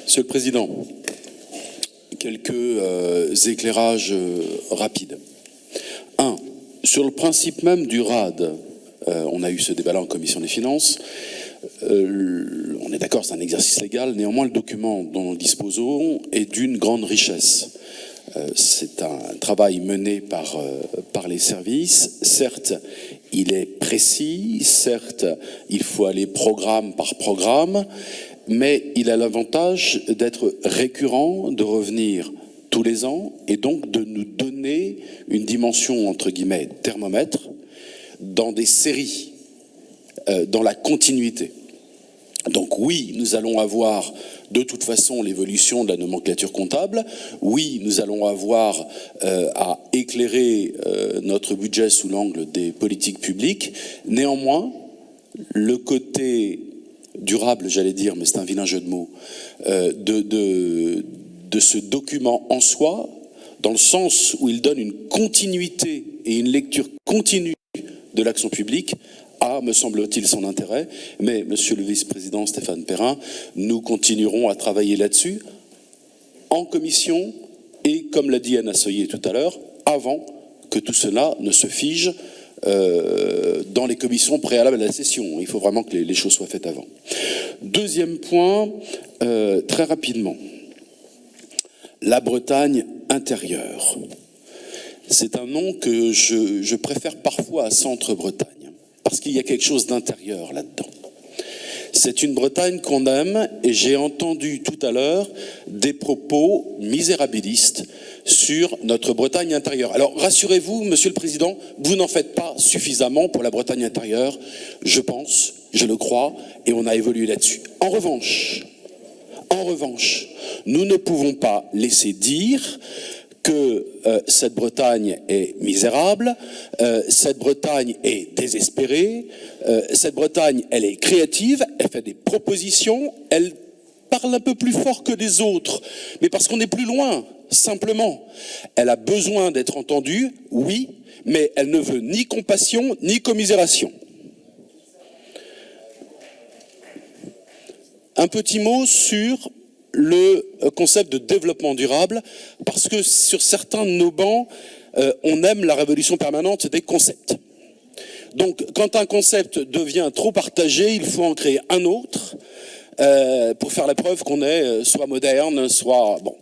Monsieur le Président, quelques éclairages rapides. Un, sur le principe même du RAD, on a eu ce débat-là en commission des finances, on est d'accord, c'est un exercice légal, néanmoins le document dont nous disposons est d'une grande richesse. C'est un travail mené par les services. Certes, il est précis, certes, il faut aller programme par programme, mais il a l'avantage d'être récurrent, de revenir tous les ans, et donc de nous donner une dimension, entre guillemets, thermomètre, dans des séries, dans la continuité. Donc oui, nous allons avoir de toute façon l'évolution de la nomenclature comptable. Oui, nous allons avoir à éclairer notre budget sous l'angle des politiques publiques. Néanmoins, le côté durable, j'allais dire, mais c'est un vilain jeu de mots, de ce document en soi, dans le sens où il donne une continuité et une lecture continue de l'action publique, a, me semble-t-il, son intérêt. Mais, monsieur le vice-président Stéphane Perrin, nous continuerons à travailler là-dessus, en commission, et comme l'a dit Anna Soyer tout à l'heure, avant que tout cela ne se fige dans les commissions préalables à la session. Il faut vraiment que les choses soient faites avant. Deuxième point, très rapidement, la Bretagne intérieure. C'est un nom que je préfère parfois à Centre-Bretagne, parce qu'il y a quelque chose d'intérieur là-dedans. C'est une Bretagne qu'on aime, et j'ai entendu tout à l'heure des propos misérabilistes sur notre Bretagne intérieure. Alors rassurez-vous, Monsieur le Président, vous n'en faites pas suffisamment pour la Bretagne intérieure, je pense, je le crois, et on a évolué là-dessus. En revanche, nous ne pouvons pas laisser dire que cette Bretagne est misérable, cette Bretagne est désespérée, cette Bretagne, elle est créative, elle fait des propositions, elle parle un peu plus fort que les autres, mais parce qu'on est plus loin, simplement. Elle a besoin d'être entendue, oui, mais elle ne veut ni compassion, ni commisération. Un petit mot sur le concept de développement durable, parce que sur certains de nos bancs, on aime la révolution permanente des concepts. Donc, quand un concept devient trop partagé, il faut en créer un autre pour faire la preuve qu'on est soit moderne, soit... Bon.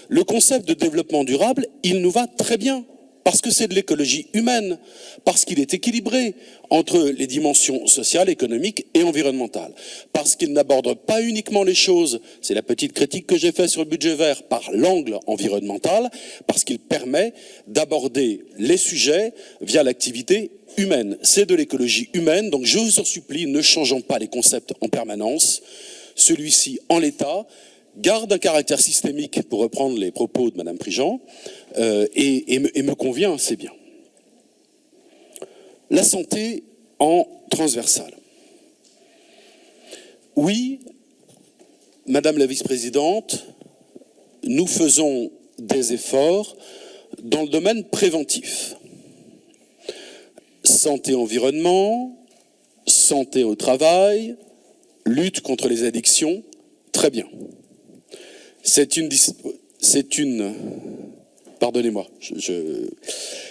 Le concept de développement durable, il nous va très bien, parce que c'est de l'écologie humaine, parce qu'il est équilibré entre les dimensions sociales, économiques et environnementales, parce qu'il n'aborde pas uniquement les choses, c'est la petite critique que j'ai faite sur le budget vert, par l'angle environnemental, parce qu'il permet d'aborder les sujets via l'activité humaine. C'est de l'écologie humaine, donc je vous en supplie, ne changeons pas les concepts en permanence. Celui-ci, en l'état, garde un caractère systémique, pour reprendre les propos de Madame Prigent, et me convient, c'est bien. La santé en transversale. Oui, Madame la vice-présidente, nous faisons des efforts dans le domaine préventif. Santé-environnement, santé au travail, lutte contre les addictions, très bien. Pardonnez-moi,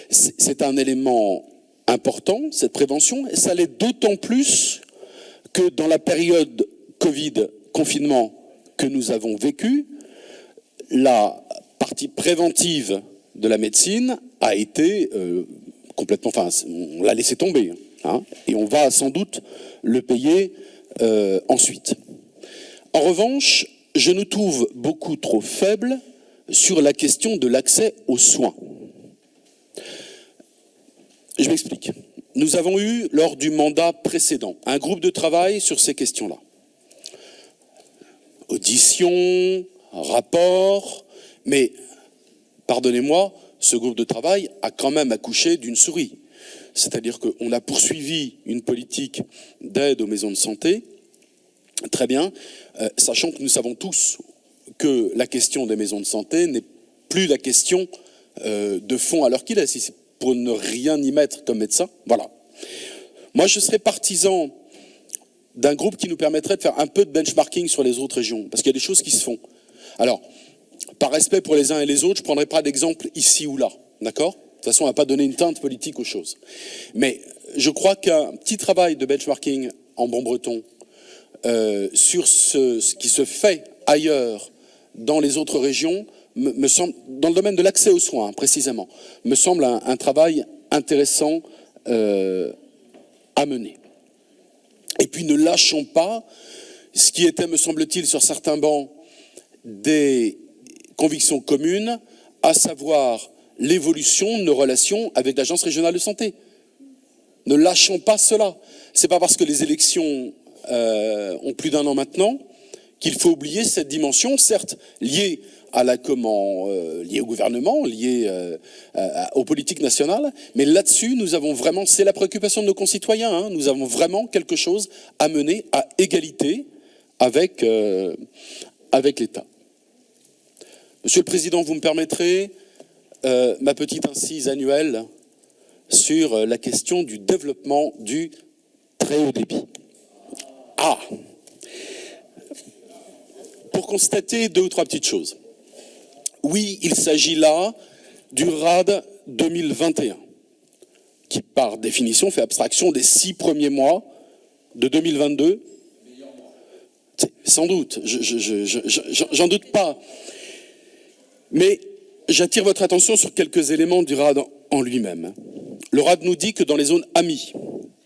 c'est un élément important, cette prévention, et ça l'est d'autant plus que dans la période Covid, confinement que nous avons vécu, la partie préventive de la médecine a été complètement, enfin, on l'a laissé tomber, hein, et on va sans doute le payer ensuite. En revanche, je nous trouve beaucoup trop faible sur la question de l'accès aux soins. Je m'explique. Nous avons eu, lors du mandat précédent, un groupe de travail sur ces questions-là. Audition, rapport, mais, pardonnez-moi, ce groupe de travail a quand même accouché d'une souris. C'est-à-dire qu'on a poursuivi une politique d'aide aux maisons de santé, très bien, sachant que nous savons tous que la question des maisons de santé n'est plus la question de fond à l'heure qu'il est, si c'est pour ne rien y mettre comme médecin, voilà. Moi, je serais partisan d'un groupe qui nous permettrait de faire un peu de benchmarking sur les autres régions, parce qu'il y a des choses qui se font. Alors, par respect pour les uns et les autres, je ne prendrai pas d'exemple ici ou là, d'accord ? De toute façon, on ne va pas donner une teinte politique aux choses. Mais je crois qu'un petit travail de benchmarking en bon breton sur ce qui se fait ailleurs dans les autres régions, me semble, dans le domaine de l'accès aux soins précisément, me semble un travail intéressant à mener. Et puis ne lâchons pas ce qui était, me semble-t-il, sur certains bancs, des convictions communes, à savoir l'évolution de nos relations avec l'Agence régionale de santé. Ne lâchons pas cela. C'est pas parce que les élections ont plus d'1 an maintenant qu'il faut oublier cette dimension, certes liée à liée au gouvernement, liée aux politiques nationales, mais là-dessus, nous avons vraiment, c'est la préoccupation de nos concitoyens, hein, nous avons vraiment quelque chose à mener à égalité avec l'État. Monsieur le Président, vous me permettrez ma petite incise annuelle sur la question du développement du très haut débit. Pour constater 2 ou 3 petites choses. Oui, il s'agit là du RAD 2021, qui par définition fait abstraction des 6 premiers mois de 2022. Sans doute, j'en doute pas. Mais j'attire votre attention sur quelques éléments du RAD en lui-même. Le RAD nous dit que dans les zones AMI,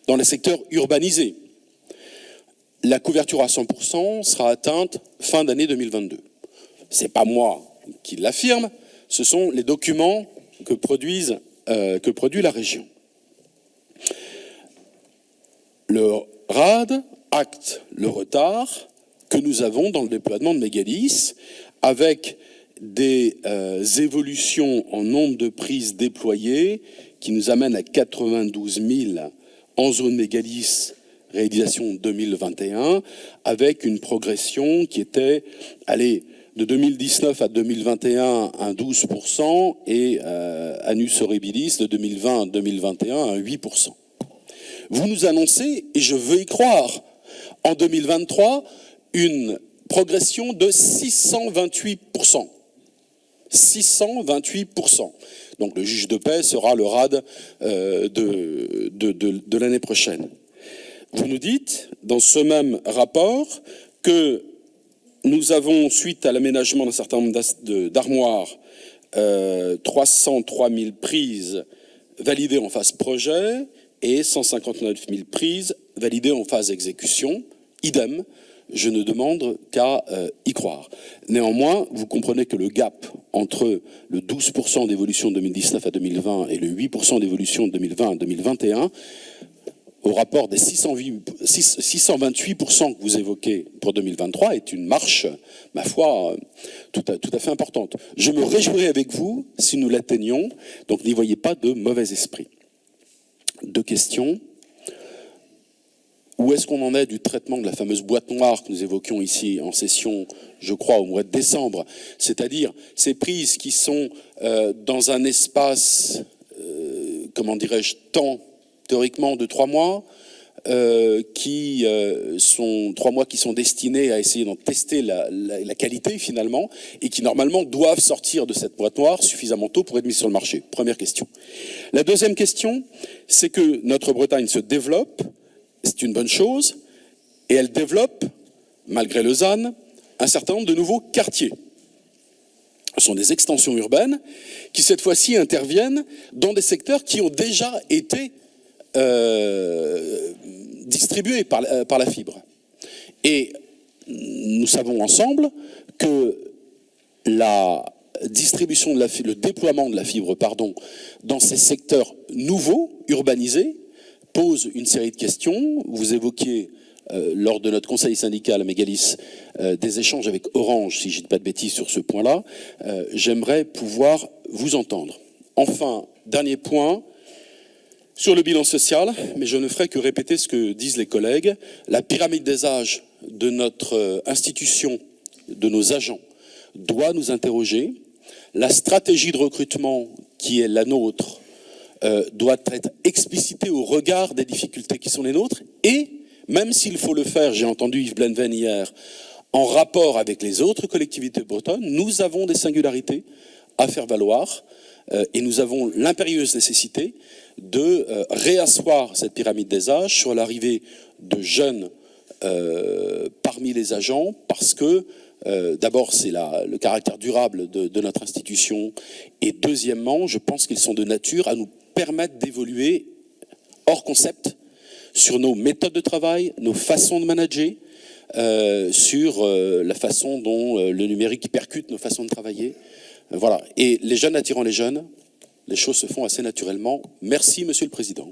dans les secteurs urbanisés, la couverture à 100% sera atteinte fin d'année 2022. C'est pas moi qui l'affirme, ce sont les documents que produit la région. Le RAD acte le retard que nous avons dans le déploiement de Mégaliss, avec des évolutions en nombre de prises déployées qui nous amènent à 92 000 en zone Mégaliss, réalisation 2021, avec une progression qui était, de 2019 à 2021, un 12%, et annus horribilis, de 2020 à 2021, un 8%. Vous nous annoncez, et je veux y croire, en 2023, une progression de 628%. 628%. Donc le juge de paix sera le RAD de l'année prochaine. Vous nous dites, dans ce même rapport, que nous avons, suite à l'aménagement d'un certain nombre d'armoires, 303 000 prises validées en phase projet et 159 000 prises validées en phase exécution. Idem, je ne demande qu'à y croire. Néanmoins, vous comprenez que le gap entre le 12% d'évolution de 2019 à 2020 et le 8% d'évolution de 2020 à 2021, au rapport des 628% que vous évoquez pour 2023, est une marche, ma foi, tout à fait importante. Je me réjouirai avec vous si nous l'atteignions, donc n'y voyez pas de mauvais esprit. 2 questions. Où est-ce qu'on en est du traitement de la fameuse boîte noire que nous évoquions ici en session, je crois, au mois de décembre, c'est-à-dire ces prises qui sont dans un espace, temps, théoriquement, de 3 mois, qui sont 3 mois qui sont destinés à essayer d'en tester la qualité finalement, et qui normalement doivent sortir de cette boîte noire suffisamment tôt pour être mis sur le marché. Première question. La deuxième question, c'est que notre Bretagne se développe, c'est une bonne chose, et elle développe, malgré Lausanne, un certain nombre de nouveaux quartiers. Ce sont des extensions urbaines qui, cette fois-ci, interviennent dans des secteurs qui ont déjà été distribués par la fibre. Et nous savons ensemble que la distribution de le déploiement de la fibre, dans ces secteurs nouveaux, urbanisés, pose une série de questions. Vous évoquiez, lors de notre conseil syndical à Mégaliss, des échanges avec Orange, si je ne dis pas de bêtises sur ce point-là. J'aimerais pouvoir vous entendre. Enfin, dernier point, sur le bilan social, mais je ne ferai que répéter ce que disent les collègues. La pyramide des âges de notre institution, de nos agents, doit nous interroger. La stratégie de recrutement qui est la nôtre doit être explicitée au regard des difficultés qui sont les nôtres, et même s'il faut le faire, j'ai entendu Yves Blenven hier, en rapport avec les autres collectivités bretonnes, nous avons des singularités à faire valoir et nous avons l'impérieuse nécessité de réasseoir cette pyramide des âges sur l'arrivée de jeunes parmi les agents, parce que d'abord c'est le caractère durable de notre institution, et deuxièmement je pense qu'ils sont de nature à nous permettre d'évoluer hors concept sur nos méthodes de travail, nos façons de manager, sur la façon dont le numérique percute nos façons de travailler. Voilà. Et les jeunes attirant les jeunes, les choses se font assez naturellement. Merci, Monsieur le Président.